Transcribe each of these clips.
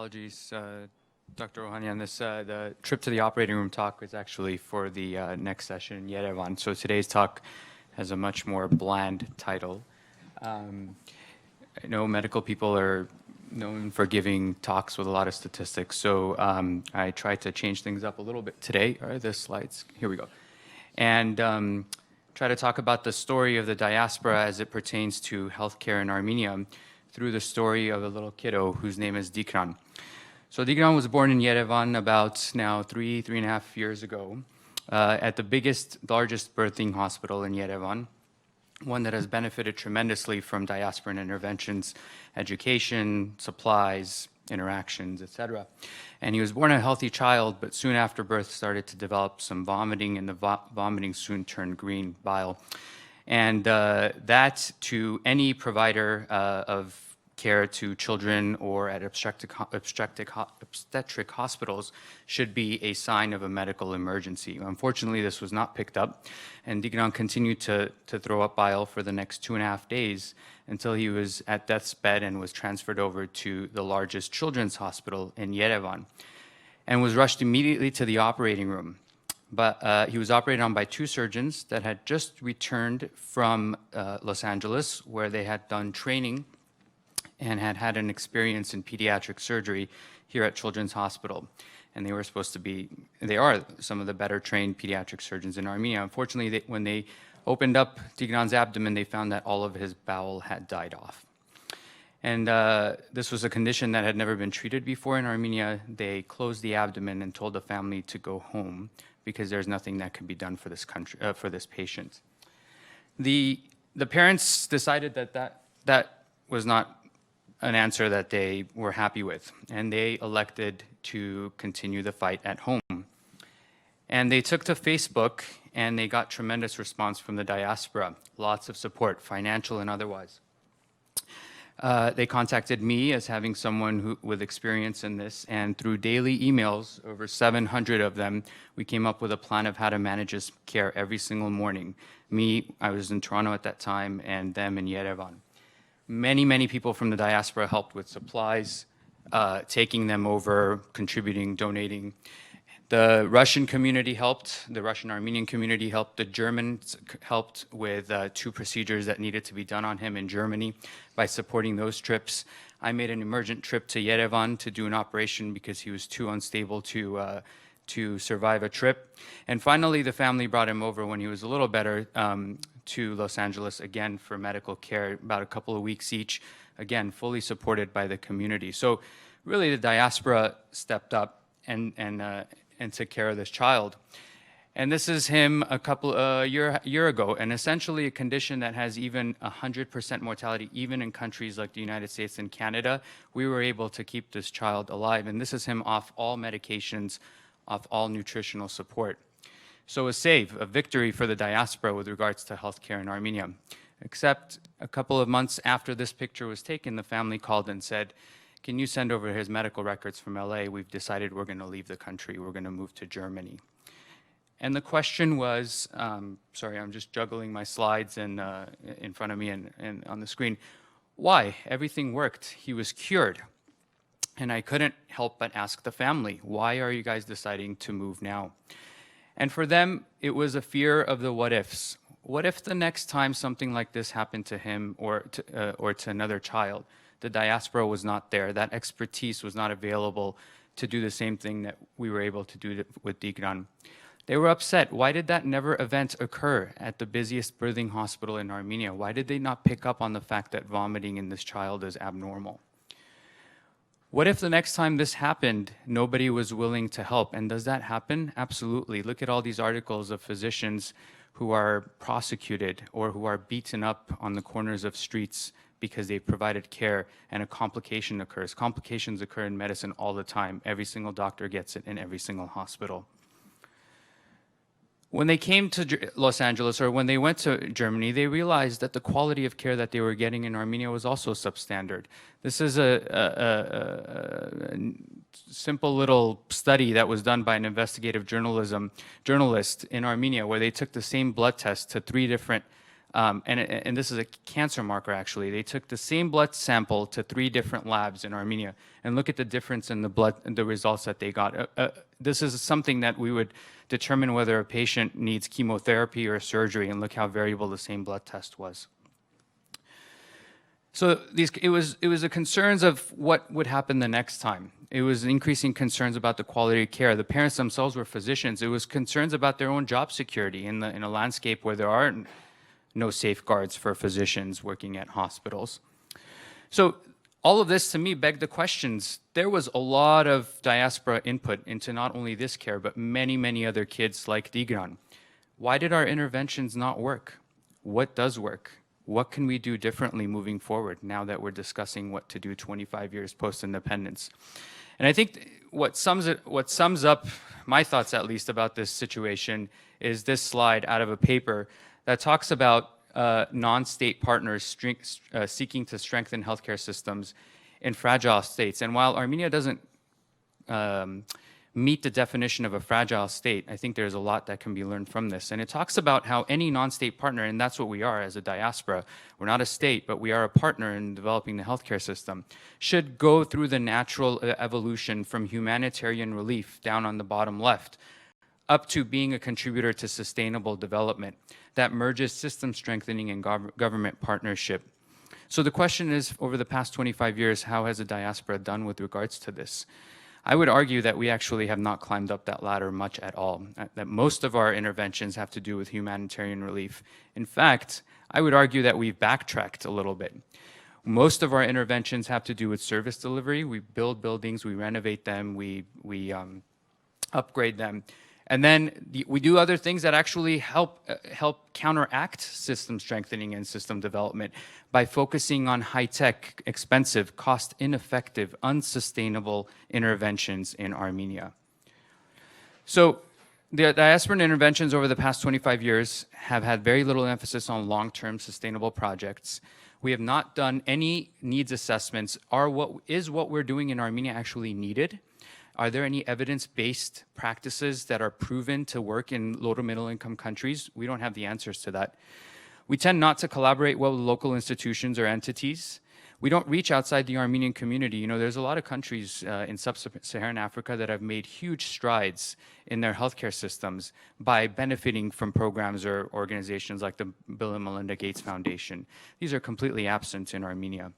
Apologies, Dr. Ohanian. The trip to the operating room talk was actually for the next session in Yerevan. So today's talk has a much more bland title. I know medical people are known for giving talks with a lot of statistics, so I tried to change things up a little bit today. All right, the slides, here we go. And try to talk about the story of the diaspora as it pertains to healthcare in Armenia through the story of a little kiddo whose name is Deegans. So Deegans was born in Yerevan about now three and a half years ago at the largest birthing hospital in Yerevan, one that has benefited tremendously from Diaspora Interventions, education, supplies, interactions, etc. And he was born a healthy child, but soon after birth started to develop some vomiting, and the vomiting soon turned green bile. And that, to any provider of care to children or at obstetric hospitals, should be a sign of a medical emergency. Unfortunately, this was not picked up, and Deegans continued to throw up bile for the next 2.5 days until he was at death's bed and was transferred over to the largest children's hospital in Yerevan and was rushed immediately to the operating room. But he was operated on by 2 surgeons that had just returned from Los Angeles, where they had done training and had an experience in pediatric surgery here at Children's Hospital. And they were supposed to be, they are some of the better trained pediatric surgeons in Armenia. Unfortunately, when they opened up Deegans' abdomen, they found that all of his bowel had died off. And this was a condition that had never been treated before in Armenia. They closed the abdomen and told the family to go home because there's nothing that can be done for this country, for this patient. The parents decided that was not an answer that they were happy with, and they elected to continue the fight at home. And they took to Facebook, and they got tremendous response from the diaspora, lots of support, financial and otherwise. They contacted me as having someone with experience in this, and through daily emails, over 700 of them, we came up with a plan of how to manage his care every single morning. Me, I was in Toronto at that time, and them in Yerevan. Many people from the diaspora helped with supplies, taking them over, contributing, donating. The Russian community helped, the Russian Armenian community helped, the Germans helped with 2 procedures that needed to be done on him in Germany by supporting those trips. I made an emergent trip to Yerevan to do an operation because he was too unstable to survive a trip. And finally, the family brought him over when he was a little better to Los Angeles again for medical care, about a couple of weeks each, again, fully supported by the community. So really the diaspora stepped up and took care of this child. And this is him a year ago, and essentially a condition that has even 100% mortality, even in countries like the United States and Canada. We were able to keep this child alive, and this is him off all medications, off all nutritional support. So a victory for the diaspora with regards to healthcare in Armenia. Except a couple of months after this picture was taken, the family called and said, "Can you send over his medical records from LA? We've decided we're going to leave the country. We're going to move to Germany." And the question was, sorry, I'm just juggling my slides in front of me and on the screen. Why? Everything worked. He was cured. And I couldn't help but ask the family, why are you guys deciding to move now? And for them, it was a fear of the what ifs. What if the next time something like this happened to him or to another child, the diaspora was not there, that expertise was not available to do the same thing that we were able to do with Deegans? They were upset. Why did that event occur at the busiest birthing hospital in Armenia? Why did they not pick up on the fact that vomiting in this child is abnormal? What if the next time this happened, nobody was willing to help? And does that happen? Absolutely. Look at all these articles of physicians who are prosecuted or who are beaten up on the corners of streets because they provided care and a complication occurs. Complications occur in medicine all the time. Every single doctor gets it in every single hospital. When they came to Los Angeles, or when they went to Germany, they realized that the quality of care that they were getting in Armenia was also substandard. This is a simple little study that was done by an investigative journalist in Armenia, where they took the same blood test to 3 different and this is a cancer marker, actually. They took the same blood sample to 3 different labs in Armenia, and look at the difference in the blood and the results that they got. This is something that we would determine whether a patient needs chemotherapy or surgery, and look how variable the same blood test was. So it was the concerns of what would happen the next time. It was increasing concerns about the quality of care. The parents themselves were physicians. It was concerns about their own job security in a landscape where there are no safeguards for physicians working at hospitals. So all of this to me begged the questions. There was a lot of diaspora input into not only this care, but many, many other kids like Deegans. Why did our interventions not work? What does work? What can we do differently moving forward now that we're discussing what to do 25 years post-independence? And I think what sums up my thoughts, at least, about this situation is this slide out of a paper that talks about non-state partners seeking to strengthen healthcare systems in fragile states. And while Armenia doesn't meet the definition of a fragile state, I think there's a lot that can be learned from this. And it talks about how any non-state partner, and that's what we are as a diaspora, we're not a state, but we are a partner in developing the healthcare system, should go through the natural evolution from humanitarian relief down on the bottom left up to being a contributor to sustainable development that merges system strengthening and government partnership. So the question is, over the past 25 years, how has the diaspora done with regards to this? I would argue that we actually have not climbed up that ladder much at all, that most of our interventions have to do with humanitarian relief. In fact, I would argue that we've backtracked a little bit. Most of our interventions have to do with service delivery. We build buildings, we renovate them, we upgrade them. And then we do other things that actually help counteract system strengthening and system development by focusing on high-tech, expensive, cost-ineffective, unsustainable interventions in Armenia. So the diaspora interventions over the past 25 years have had very little emphasis on long-term sustainable projects. We have not done any needs assessments. Is what we're doing in Armenia actually needed? Are there any evidence-based practices that are proven to work in low to middle income countries? We don't have the answers to that. We tend not to collaborate well with local institutions or entities. We don't reach outside the Armenian community. You know, there's a lot of countries in sub-Saharan Africa that have made huge strides in their healthcare systems by benefiting from programs or organizations like the Bill and Melinda Gates Foundation. These are completely absent in Armenia.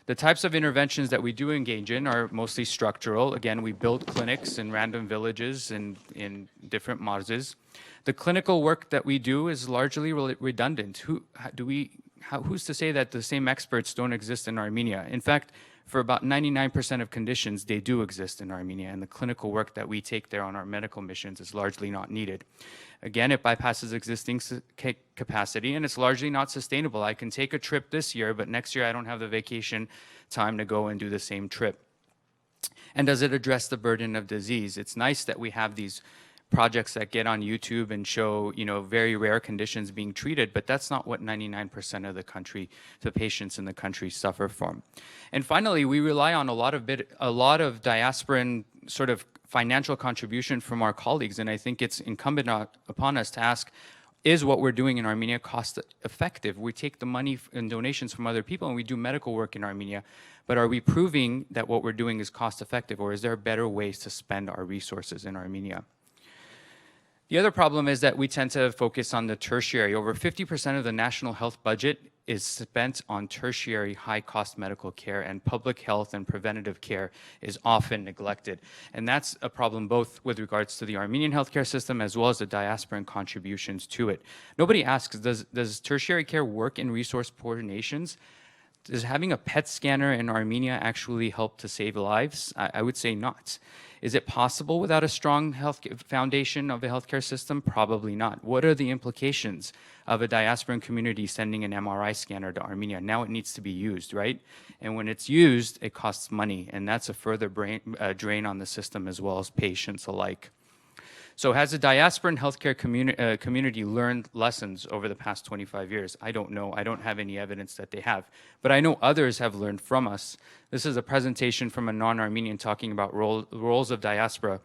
The types of interventions that we do engage in are mostly structural. Again, we build clinics in random villages and in different marzes. The clinical work that we do is largely redundant. Who's to say that the same experts don't exist in Armenia? In fact, for about 99% of conditions, they do exist in Armenia, and the clinical work that we take there on our medical missions is largely not needed. Again, it bypasses existing capacity, and it's largely not sustainable. I can take a trip this year, but next year I don't have the vacation time to go and do the same trip. And does it address the burden of disease? It's nice that we have these projects that get on YouTube and show, you know, very rare conditions being treated, but that's not what 99% of the patients in the country suffer from. And finally, we rely on a lot of diasporan sort of financial contribution from our colleagues, and I think it's incumbent upon us to ask, is what we're doing in Armenia cost effective? We take the money and donations from other people and we do medical work in Armenia, but are we proving that what we're doing is cost effective, or is there better ways to spend our resources in Armenia? The other problem is that we tend to focus on the tertiary. Over 50% of the national health budget is spent on tertiary high-cost medical care, and public health and preventative care is often neglected. And that's a problem both with regards to the Armenian healthcare system as well as the diasporan contributions to it. Nobody asks, does tertiary care work in resource-poor nations? Does having a PET scanner in Armenia actually help to save lives? I would say not. Is it possible without a strong foundation of a healthcare system? Probably not. What are the implications of a diasporan community sending an MRI scanner to Armenia? Now it needs to be used, right? And when it's used, it costs money, and that's a further drain on the system as well as patients alike. So has the diasporan healthcare community learned lessons over the past 25 years? I don't know. I don't have any evidence that they have. But I know others have learned from us. This is a presentation from a non-Armenian talking about roles of diaspora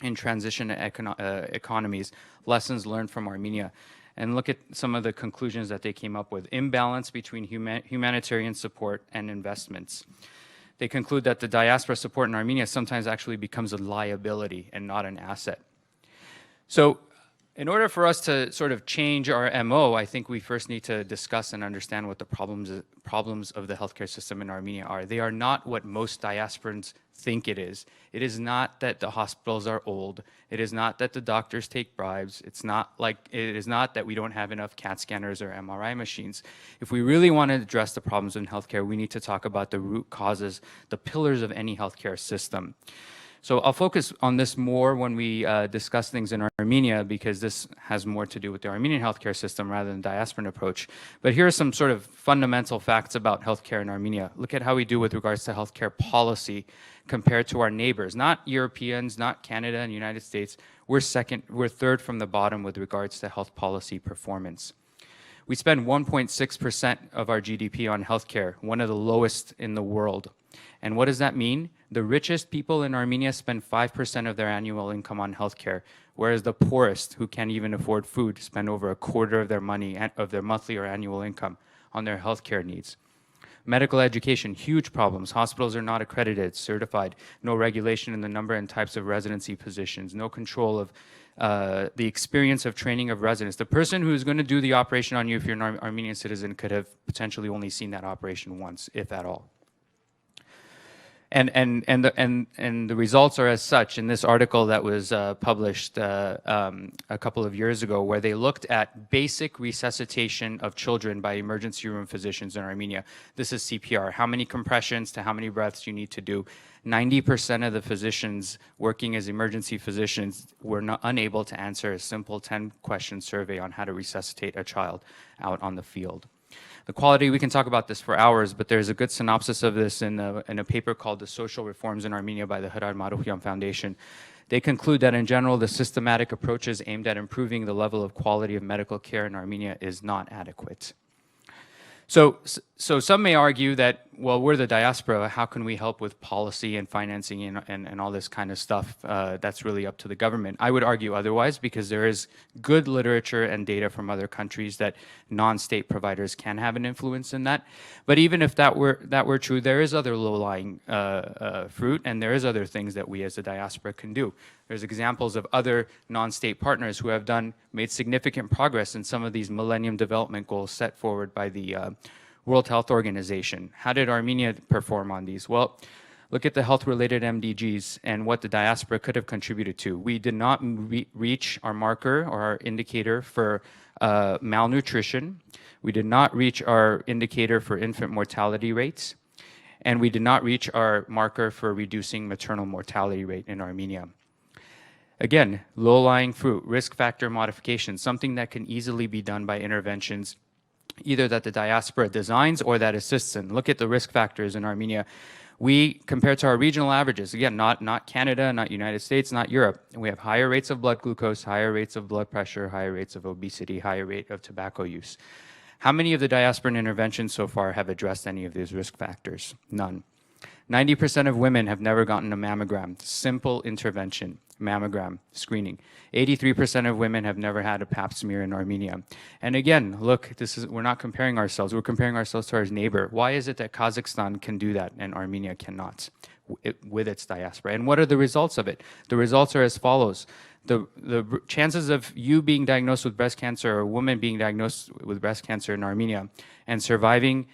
in transition economies, lessons learned from Armenia. and look at some of the conclusions that they came up with. Imbalance between humanitarian support and investments. They conclude that the diaspora support in Armenia sometimes actually becomes a liability and not an asset. So in order for us to sort of change our MO, I think we first need to discuss and understand what the problems of the healthcare system in Armenia are. They are not what most diasporans think it is. It is not that the hospitals are old. It is not that the doctors take bribes. It is not that we don't have enough CAT scanners or MRI machines. If we really want to address the problems in healthcare, we need to talk about the root causes, the pillars of any healthcare system. So I'll focus on this more when we discuss things in Armenia, because this has more to do with the Armenian healthcare system rather than the diasporan approach. But here are some sort of fundamental facts about healthcare in Armenia. Look at how we do with regards to healthcare policy compared to our neighbors, not Europeans, not Canada and United States. We're third from the bottom with regards to health policy performance. We spend 1.6% of our GDP on healthcare, one of the lowest in the world. And what does that mean? The richest people in Armenia spend 5% of their annual income on healthcare, whereas the poorest, who can't even afford food, spend over a quarter of their money, of their monthly or annual income, on their healthcare needs. Medical education, huge problems. Hospitals are not accredited, certified, no regulation in the number and types of residency positions, no control of the experience of training of residents. The person who's going to do the operation on you, if you're an Armenian citizen, could have potentially only seen that operation once, if at all. And the results are as such. In this article that was published a couple of years ago, where they looked at basic resuscitation of children by emergency room physicians in Armenia. This is CPR. How many compressions to how many breaths you need to do. 90% of the physicians working as emergency physicians were unable to answer a simple 10-question survey on how to resuscitate a child out on the field. The quality, we can talk about this for hours, but there's a good synopsis of this in a paper called The Social Reforms in Armenia by the Hrad Marukhyan Foundation. They conclude that in general, the systematic approaches aimed at improving the level of quality of medical care in Armenia is not adequate. So some may argue that, well, we're the diaspora, how can we help with policy and financing and all this kind of stuff? That's really up to the government. I would argue otherwise, because there is good literature and data from other countries that non-state providers can have an influence in that. But even if that were true, there is other low-lying fruit, and there is other things that we as a diaspora can do. There's examples of other non-state partners who have made significant progress in some of these Millennium Development Goals set forward by the World Health Organization. How did Armenia perform on these? Well, look at the health-related MDGs and what the diaspora could have contributed to. We did not reach our marker or our indicator for malnutrition. We did not reach our indicator for infant mortality rates. And we did not reach our marker for reducing maternal mortality rate in Armenia. Again, low-lying fruit, risk factor modification, something that can easily be done by interventions either that the diaspora designs or that assists in. Look at the risk factors in Armenia. We, compared to our regional averages, again, not Canada, not United States, not Europe, we have higher rates of blood glucose, higher rates of blood pressure, higher rates of obesity, higher rate of tobacco use. How many of the diasporan interventions so far have addressed any of these risk factors? None. 90% of women have never gotten a mammogram. Simple intervention, mammogram screening. 83% of women have never had a pap smear in Armenia. And again, look, we're not comparing ourselves. We're comparing ourselves to our neighbor. Why is it that Kazakhstan can do that and Armenia cannot with its diaspora? And what are the results of it? The results are as follows. The chances of you being diagnosed with breast cancer or a woman being diagnosed with breast cancer in Armenia and surviving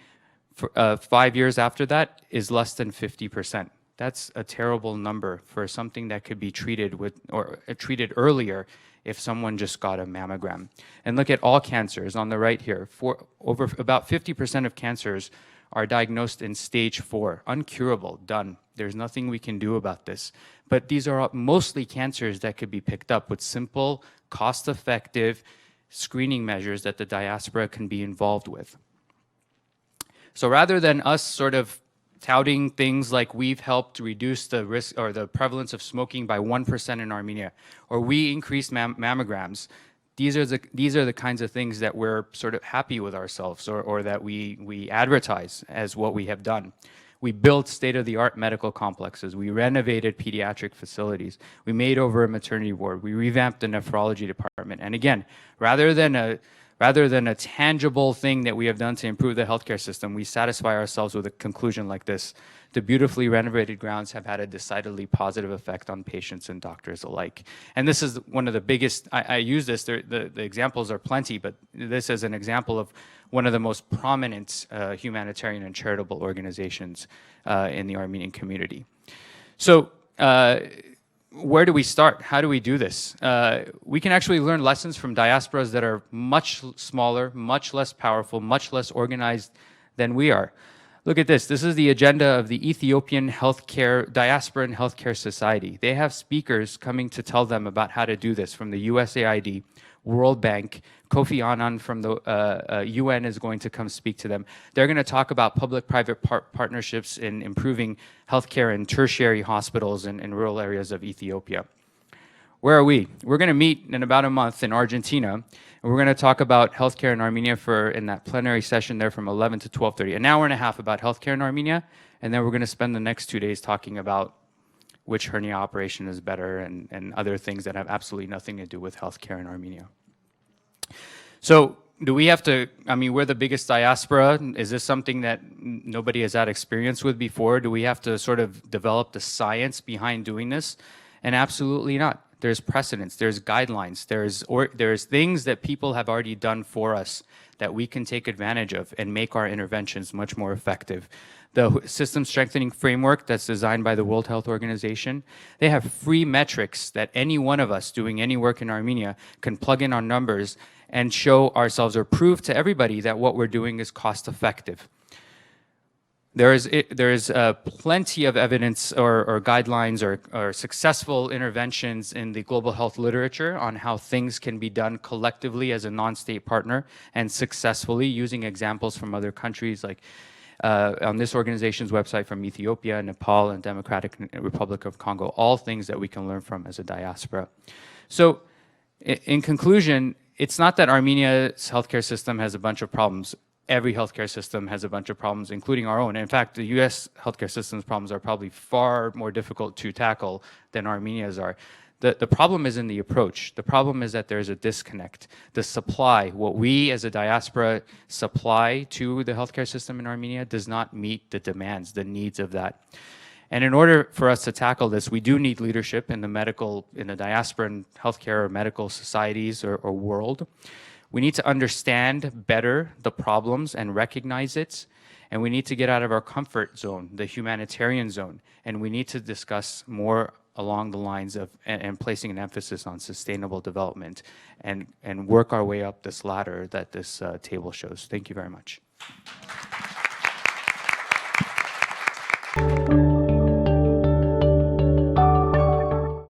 for 5 years after that is less than 50%. That's a terrible number for something that could be treated treated earlier if someone just got a mammogram. And look at all cancers on the right here. About 50% of cancers are diagnosed in stage 4, uncurable, done. There's nothing we can do about this. But these are mostly cancers that could be picked up with simple, cost-effective screening measures that the diaspora can be involved with. So rather than us sort of touting things like we've helped reduce the risk or the prevalence of smoking by 1% in Armenia, or we increased mammograms, these are the kinds of things that we're sort of happy with ourselves or that we advertise as what we have done. We built state-of-the-art medical complexes. We renovated pediatric facilities. We made over a maternity ward. We revamped the nephrology department. And again, rather than a tangible thing that we have done to improve the healthcare system, we satisfy ourselves with a conclusion like this. The beautifully renovated grounds have had a decidedly positive effect on patients and doctors alike. And this is one of the biggest, I use this, the examples are plenty, but this is an example of one of the most prominent humanitarian and charitable organizations in the Armenian community. So where do we start? How do we do this? We can actually learn lessons from diasporas that are much smaller, much less powerful, much less organized than we are. Look at this. This is the agenda of the Ethiopian Diaspora and Healthcare Society. They have speakers coming to tell them about how to do this from the USAID, World Bank. Kofi Annan from the UN is going to come speak to them. They're going to talk about public-private partnerships in improving healthcare in tertiary hospitals in rural areas of Ethiopia. Where are we? We're going to meet in about a month in Argentina, and we're going to talk about healthcare in Armenia in that plenary session there from 11 to 12:30. An hour and a half about healthcare in Armenia, and then we're going to spend the next 2 days talking about which hernia operation is better and other things that have absolutely nothing to do with healthcare in Armenia. So do we have to, I mean, we're the biggest diaspora. Is this something that nobody has had experience with before? Do we have to sort of develop the science behind doing this? And absolutely not. There's precedents, there's guidelines, there's things that people have already done for us that we can take advantage of and make our interventions much more effective. The system strengthening framework that's designed by the World Health Organization, they have free metrics that any one of us doing any work in Armenia can plug in our numbers and show ourselves or prove to everybody that what we're doing is cost effective. There is plenty of evidence or guidelines or successful interventions in the global health literature on how things can be done collectively as a non-state partner and successfully using examples from other countries like on this organization's website from Ethiopia, Nepal, and Democratic Republic of Congo, all things that we can learn from as a diaspora. So in conclusion, it's not that Armenia's healthcare system has a bunch of problems. Every healthcare system has a bunch of problems, including our own. In fact, the US healthcare system's problems are probably far more difficult to tackle than Armenia's are. The problem is in the approach. The problem is that there's a disconnect. The supply, what we as a diaspora supply to the healthcare system in Armenia does not meet the demands, the needs of that. And in order for us to tackle this, we do need leadership in the diaspora and healthcare or medical societies or world. We need to understand better the problems and recognize it. And we need to get out of our comfort zone, the humanitarian zone. And we need to discuss more along the lines of and placing an emphasis on sustainable development and work our way up this ladder that this table shows. Thank you very much.